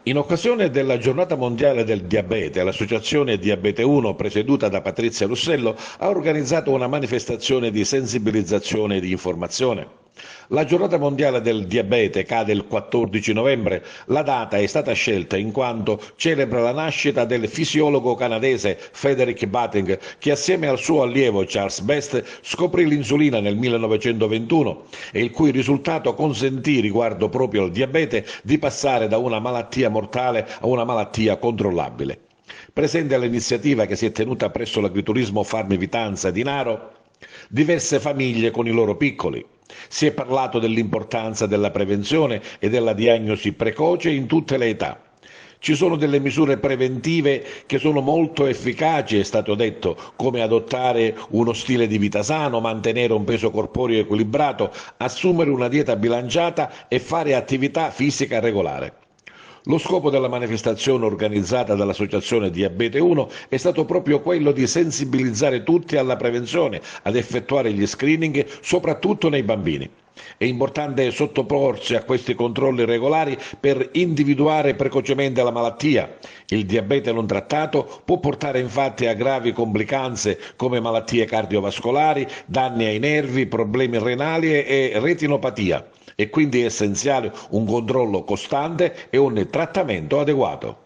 In occasione della Giornata Mondiale del Diabete, l'Associazione Diabete 1, presieduta da Patrizia Russello, ha organizzato una manifestazione di sensibilizzazione e di informazione. La Giornata Mondiale del Diabete cade il 14 novembre. La data è stata scelta in quanto celebra la nascita del fisiologo canadese Frederick Banting, che assieme al suo allievo Charles Best scoprì l'insulina nel 1921 e il cui risultato consentì, riguardo proprio al diabete, di passare da una malattia mortale a una malattia controllabile. Presente all'iniziativa che si è tenuta presso l'agriturismo Farm Vitanza di Naro, diverse famiglie con i loro piccoli. Si è parlato dell'importanza della prevenzione e della diagnosi precoce in tutte le età. Ci sono delle misure preventive che sono molto efficaci, è stato detto, come adottare uno stile di vita sano, mantenere un peso corporeo equilibrato, assumere una dieta bilanciata e fare attività fisica regolare. Lo scopo della manifestazione organizzata dall'Associazione Diabete 1 è stato proprio quello di sensibilizzare tutti alla prevenzione, ad effettuare gli screening, soprattutto nei bambini. È importante sottoporsi a questi controlli regolari per individuare precocemente la malattia. Il diabete non trattato può portare infatti a gravi complicanze come malattie cardiovascolari, danni ai nervi, problemi renali e retinopatia. E quindi è essenziale un controllo costante e un trattamento adeguato.